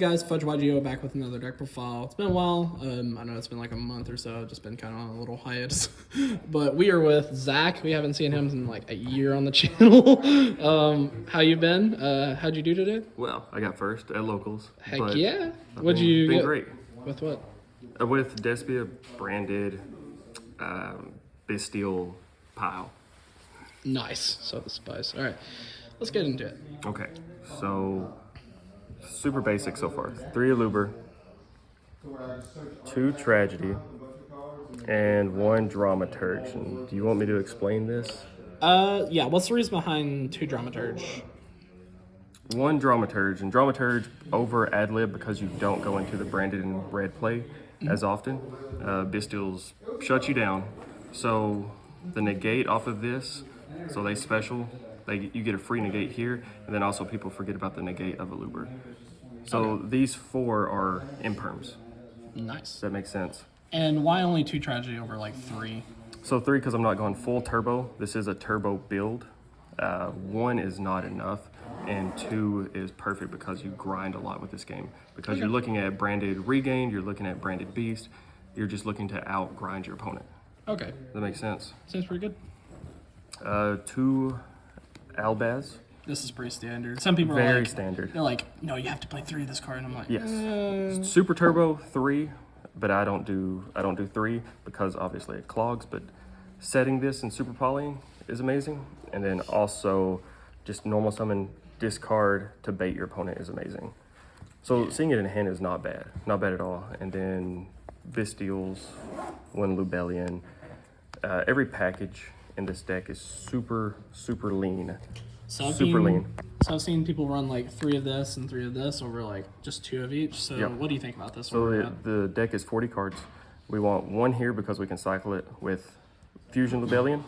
Guys, Fudge YGO back with another deck profile. It's been a while. I know it's been like a month or so. Just been kind of on a little hiatus. But we are with Zack. We haven't seen him in like a year on the channel. How you been? How'd you do today? Well, I got first at locals. Heck yeah. I've What'd you been get? great. With what? With Despia branded Bystial pile. Nice. So the spice. All right. Let's get into it. Okay, so super basic so far. 3 Aluber, 2 Tragedy, and 1 Dramaturge. And do you want me to explain this? Yeah. What's the reason behind 2 Dramaturge? 1 Dramaturge, and Dramaturge over ad lib because you don't go into the branded and red play as often. Bystials shut you down. So the negate off of this, so they special, you get a free negate here, and then also people forget about the negate of Aluber. So these 4 are imperms. Nice. Does that make sense? And why only 2 Tragedy over like 3? So 3 because I'm not going full turbo. This is a turbo build. 1 is not enough, and 2 is perfect because you grind a lot with this game. Because you're looking at branded regain, you're looking at branded beast, you're just looking to out grind your opponent. Okay. Does that make sense? Seems pretty good. 2 Albaz. This is pretty standard. Some people are Very like, standard. they're like, no, you have to play 3 of this card, and I'm like, Yes. Super turbo 3, but I don't do 3 because obviously it clogs. But setting this in super polying is amazing, and then also just normal summon discard to bait your opponent is amazing. So seeing it in hand is not bad at all. And then Bystials, 1 Lubellion. Every package in this deck is super lean. So I've seen people run like 3 of this and 3 of this over like just 2 of each. So what do you think about this So one? the deck is 40 cards. We want 1 here because we can cycle it with Fusion Lubellion.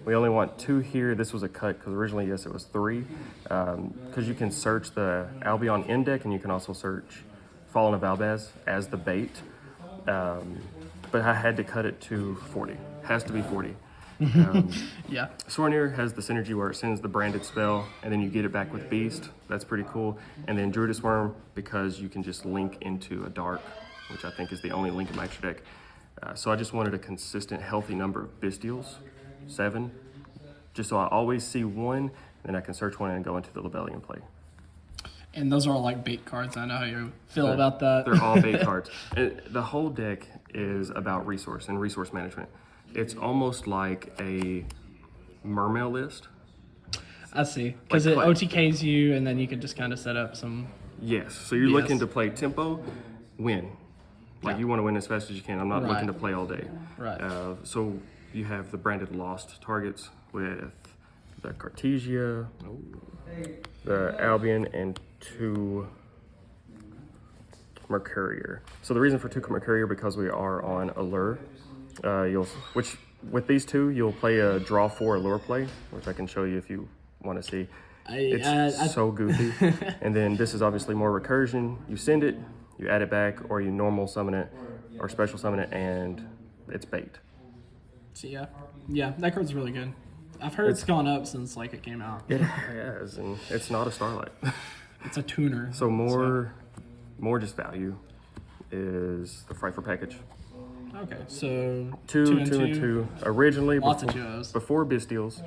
We only want 2 here. This was a cut because originally, yes, it was 3. Because you can search the Albion end deck, and you can also search Fallen of Albaz as the bait. But I had to cut it to 40. Has to be 40. Yeah. Sornir has the synergy where it sends the branded spell, and then you get it back with Beast. That's pretty cool. And then Druidus Worm, because you can just link into a Dark, which I think is the only link in my extra deck. So I just wanted a consistent, healthy number of Bystials, 7, just so I always see 1, then I can search 1 and go into the Lubellion play. And those are all like bait cards. I know how you feel about that. They're all bait cards. And the whole deck is about resource and resource management. It's almost like a Mermail list. I see. Because it OTKs you, and then you can just kind of set up some... Yes. So you're looking to play tempo, win. Like you want to win as fast as you can. I'm not looking to play all day. Right. So you have the branded lost targets with the Cartesia, the Albion, and 2 Mercurier. So the reason for 2 Mercurier because we are on Allure. Which with these 2 you'll play a draw 4 Allure play, which I can show you if you want to see. It's so goofy. And then this is obviously more recursion. You send it, you add it back, or you normal summon it or special summon it, and it's bait. So yeah, that card's really good. I've heard it's gone up since like it came out. It has, and it's not a Starlight. It's a tuner. So more just value is the Frightful package. Okay, so 2 and 2. Originally, before Bystials,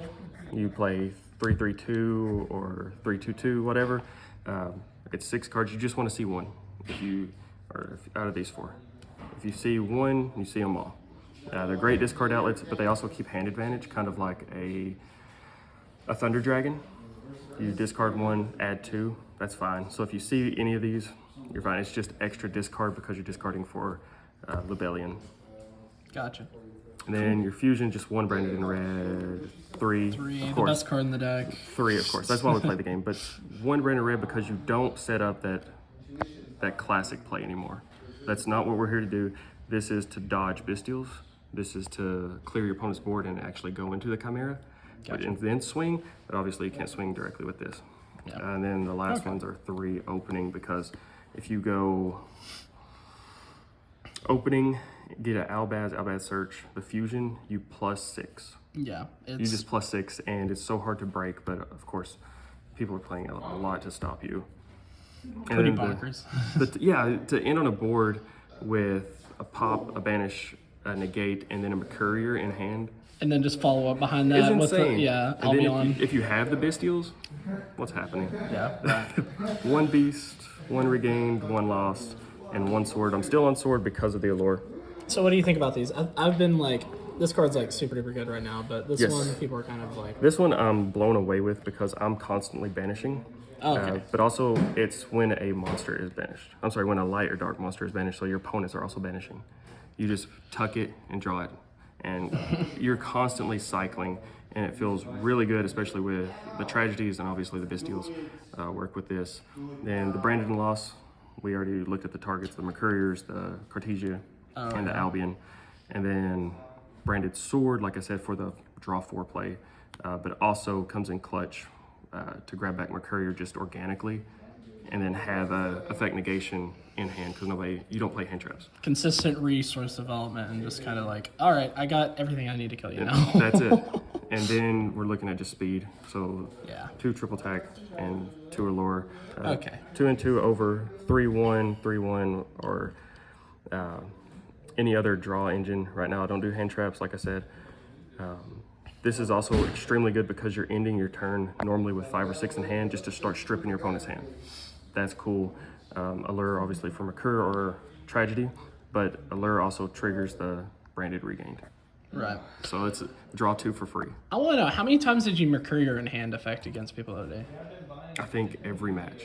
you play 3-3-2 or 3-2-2, whatever. It's 6 cards. You just want to see 1. Out of these 4, if you see 1, you see them all. They're great discard outlets, but they also keep hand advantage, kind of like a Thunder Dragon. You discard 1, add 2. That's fine. So if you see any of these, you're fine. It's just extra discard because you're discarding for Lubellion. Gotcha. And then your fusion, just 1 branded in red, 3. 3, of the course. best card in the deck. 3, of course. That's why we play the game. But 1 branded red because you don't set up that classic play anymore. That's not what we're here to do. This is to dodge Bystials. This is to clear your opponent's board and actually go into the Chimera. Gotcha. And then swing, but obviously you can't swing directly with this. Yeah. And then the last ones are 3 opening, because if you go opening, get an Albaz search, the fusion, you +6. Yeah. You just +6, and it's so hard to break, but of course, people are playing a lot to stop you. Pretty And then bonkers. yeah, to end on a board with a pop, a banish, a negate, and then a courier in hand And then just follow up behind that is with the, insane. And then Albion. if you have the Bystials, what's happening? Yeah, right. One beast, one regained, one lost, and one sword. I'm still on sword because of the allure. So what do you think about these? I've been like, this card's like super duper good right now, but this Yes. one people are kind of like. This one I'm blown away with because I'm constantly banishing. Okay. But also, it's when a monster is banished. I'm sorry, when a light or dark monster is banished, so your opponents are also banishing. You just tuck it and draw it. And you're constantly cycling, and it feels really good, especially with the tragedies and obviously the Bystials work with this. Then the Branded and Loss, we already looked at the targets, the Mercuriers, the Cartesia, and the Albion. And then Branded Sword, like I said, for the draw 4 play, but also comes in clutch to grab back Mercurier just organically, and then have effect negation in hand because you don't play hand traps. Consistent resource development and just kind of like, all right, I got everything I need to kill you now. That's it. And then we're looking at just speed. So Yeah. 2 triple tack and 2 allure. Okay. 2 and 2 over 3-1, 3-1, or any other draw engine. Right now I don't do hand traps, like I said. This is also extremely good because you're ending your turn normally with 5 or 6 in hand just to start stripping your opponent's hand. That's cool. Allure obviously from Recur or Tragedy, but Allure also triggers the Branded Regained. Right. So it's draw 2 for free. I want to know, how many times did you Mercurier in hand effect against people today? I think every match.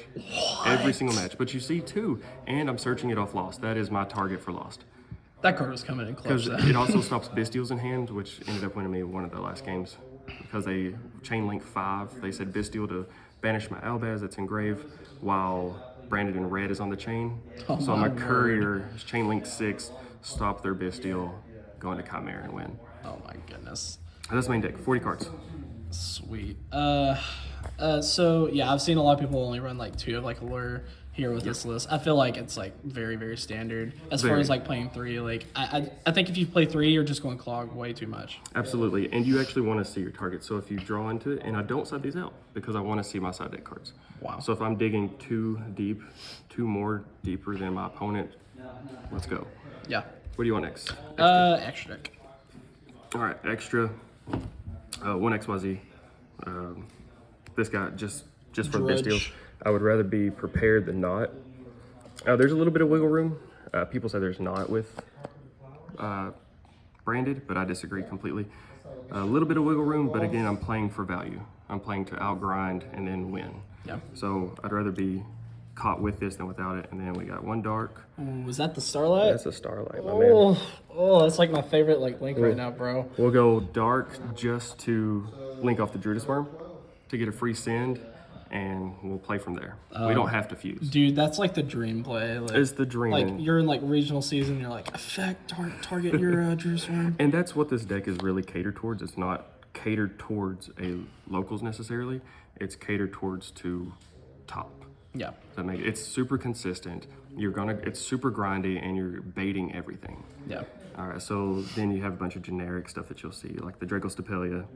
Every single match. But you see 2, and I'm searching it off Lost. That is my target for Lost. That card was coming in close. Because it also stops Bystials in hand, which ended up winning me one of the last games. Because they chain link 5, they said Bystial to banish my Albaz that's engraved, while Branded in red is on the chain. So my courier is chain link 6, stop their Bystial, go into Chimera and win. Oh my goodness. And that's main deck, 40 cards. Sweet. So yeah, I've seen a lot of people only run like 2 of like Allure here with this list. I feel like it's like very, very standard as far as like playing 3. Like I think if you play 3, you're just going to clog way too much. Absolutely, and you actually want to see your target. So if you draw into it, and I don't side these out because I want to see my side deck cards. Wow. So if I'm digging 2 deep, 2 more deeper than my opponent, let's go. Yeah. What do you want next? Extra deck. All right, extra. 1 XYZ. This guy just for Drudge. Bystials. I would rather be prepared than not. There's a little bit of wiggle room. People say there's not with Branded, but I disagree completely. A little bit of wiggle room, but again, I'm playing for value. I'm playing to outgrind and then win. Yeah. So I'd rather be caught with this than without it. And then we got 1 dark. Ooh, was that the Starlight? That's a Starlight, my man. Oh, that's like my favorite like link right now, bro. We'll go dark just to link off the Druidus Worm to get a free send, and we'll play from there. We don't have to fuse. Dude, that's like the dream play. Like, It's the dream. Like you're in like regional season, you're like effect target your Jerusalem. And that's what this deck is really catered towards. It's not catered towards a locals necessarily. It's catered towards to top. Yeah. Does that make it? It's super consistent. It's super grindy, and you're baiting everything. Yeah. All right, so then you have a bunch of generic stuff that you'll see, like the Dracostapelia,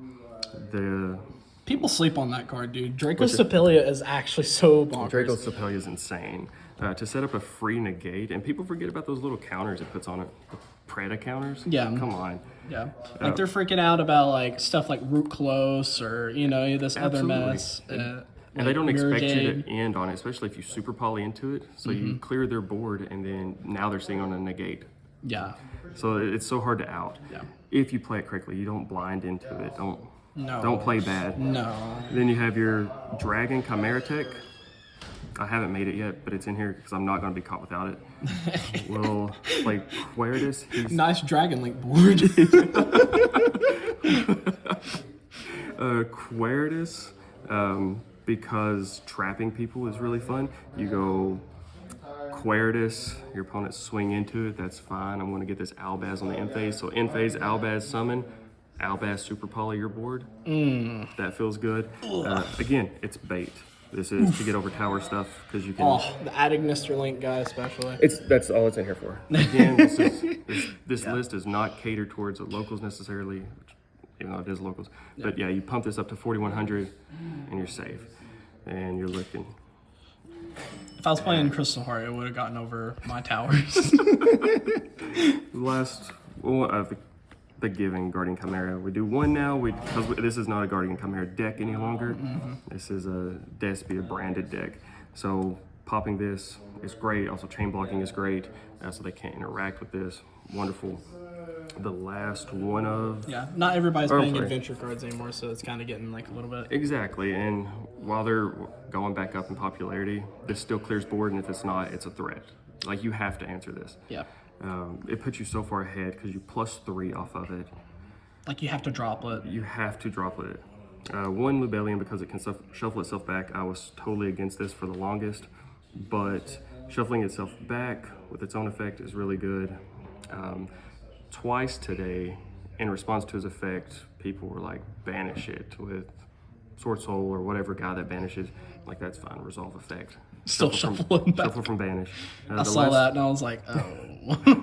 the People sleep on that card, dude. Dracostapelia is actually so bonkers. Dracostapelia is insane. To set up a free negate, and people forget about those little counters it puts on it. The Preda counters? Yeah. Come on. Yeah. Like they're freaking out about like stuff like Root Close or, this other Absolutely. mess. And they don't expect you Mirrorgade. to end on it, especially if you super poly into it. So you clear their board, and then now they're sitting on a negate. Yeah. So it's so hard to out. Yeah. If you play it correctly, you don't blind into it. No. Don't play bad. No. Then you have your Dragon Chimera Tech. I haven't made it yet, but it's in here because I'm not going to be caught without it. We'll play Queritus. Nice Dragon Link board. Queritus, because trapping people is really fun. You go Queritus, your opponent swing into it, that's fine. I'm going to get this Albaz on the end phase. So end phase, Albaz summon, Albaz super poly your board. That feels good. Again, it's bait. This is to get over tower stuff because you can. Oh, the adding Mr. Link guy especially. That's all it's in here for. Again, this list is not catered towards the locals necessarily, even though it is locals. But yeah, you pump this up to 4,100 and you're safe. And you're looking If I was playing Crystal Heart, it would have gotten over my towers. The Giving Guardian Chimera. We do one now because this is not a Guardian Chimera deck any longer. This is a Despia branded deck. So popping this is great. Also chain blocking is great. So they can't interact with this. Wonderful. The last one of... Yeah, not everybody's playing adventure cards anymore, so it's kind of getting like a little bit... Exactly, and while they're going back up in popularity, this still clears board, and if it's not, it's a threat. Like, you have to answer this. Yeah. It puts you so far ahead because you +3 off of it. Like, you have to drop it. You have to drop it. One Rebellion, because it can shuffle itself back, I was totally against this for the longest, but shuffling itself back with its own effect is really good. Twice today, in response to his effect, people were like, banish it with Sword Soul or whatever guy that banishes. Like, that's fine, resolve effect. Still shuffling back. Shuffle from banish. I saw that and I was like, oh.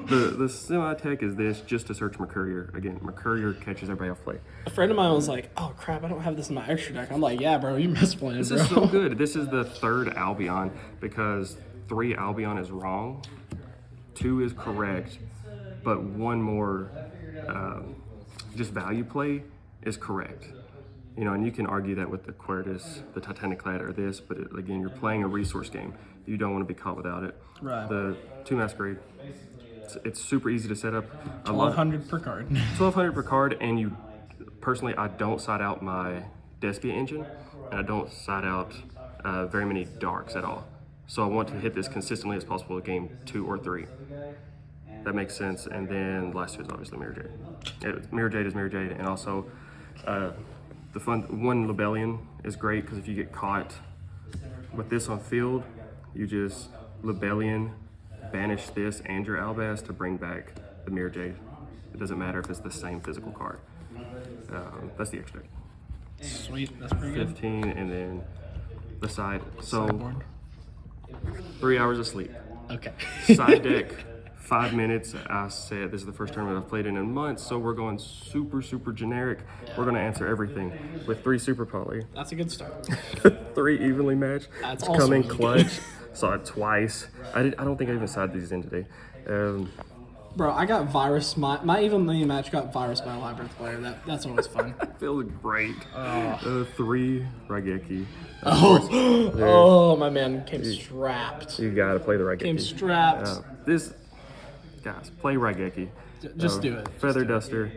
The semi-tech is this, just to search Mercurier. Again, Mercurier catches everybody off play. A friend of mine was like, oh crap, I don't have this in my extra deck. I'm like, yeah, bro, you misplaying, This bro. is so good. This is the third Albion because 3 Albion is wrong, 2 is correct, but one more just value play is correct. You know, and you can argue that with the Quertus, the Titanic Clad, or this, but again, you're playing a resource game. You don't want to be caught without it. Right. The 2 Masquerade, it's super easy to set up. 1,200 per card. 1,200 per card, and you, personally, I don't side out my Despia engine, and I don't side out very many darks at all. So I want to hit this consistently as possible at game 2 or 3. That makes sense. And then the last 2 is obviously Mirror Jade. Mirror Jade is Mirror Jade, and also the one Rebellion is great because if you get caught with this on field, you just Rebellion, banish this and your Albaz to bring back the Mirror Jade. It doesn't matter if it's the same physical card. That's the extra deck. Sweet, that's pretty good. 15, and then the side. So Sideboard. 3 hours of sleep. Okay. Side deck, 5 minutes. I said this is the first tournament I've played in months, so we're going super generic. We're going to answer everything with 3 super poly. That's a good start. 3 evenly matched. That's it's also coming really clutch. good. Saw it twice. I don't think I even sided these in today. Bro, I got virus. My evenly match got virus by a Labyrinth player. That's always fun. Feels great. 3 Raigeki. Oh, my man came strapped. You gotta play the Raigeki. Came strapped. Guys, play Raigeki. Just do it. Feather Duster.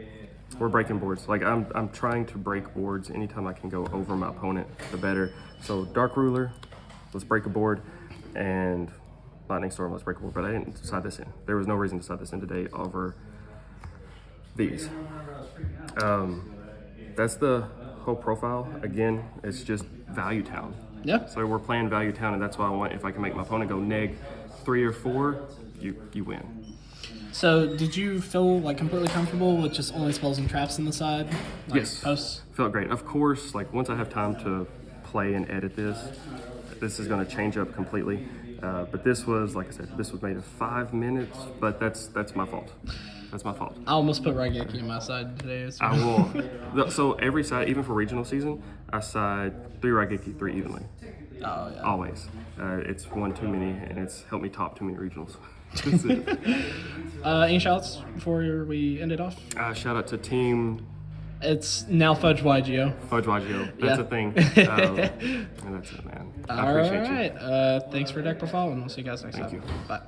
We're breaking boards. Like I'm trying to break boards anytime I can go over my opponent, the better. So Dark Ruler, let's break a board, and Lightning Storm, let's break a board. But I didn't side this in. There was no reason to side this in today over these. That's the whole profile. Again, it's just Value Town. Yeah. So we're playing Value Town, and that's why I want, if I can make my opponent go neg 3 or 4, you win. So did you feel like completely comfortable with just only spells and traps in the side? Like Yes. Posts? Felt great. Of course, like once I have time to play and edit this is going to change up completely. But this was, like I said, this was made in 5 minutes, but that's my fault. That's my fault. I almost put Raigeki in my side today. I will. So every side, even for regional season, I side 3 Raigeki, 3 evenly. Oh, yeah. Always. It's 1 too many, and it's helped me top too many regionals. Any shouts before we end it off? Shout out to Team It's now Fudge YGO. Fudge YGO. That's Yeah. a thing. And that's it, man. I appreciate you. All right. Thanks for deck profile, and we'll see you guys next time. you. Bye.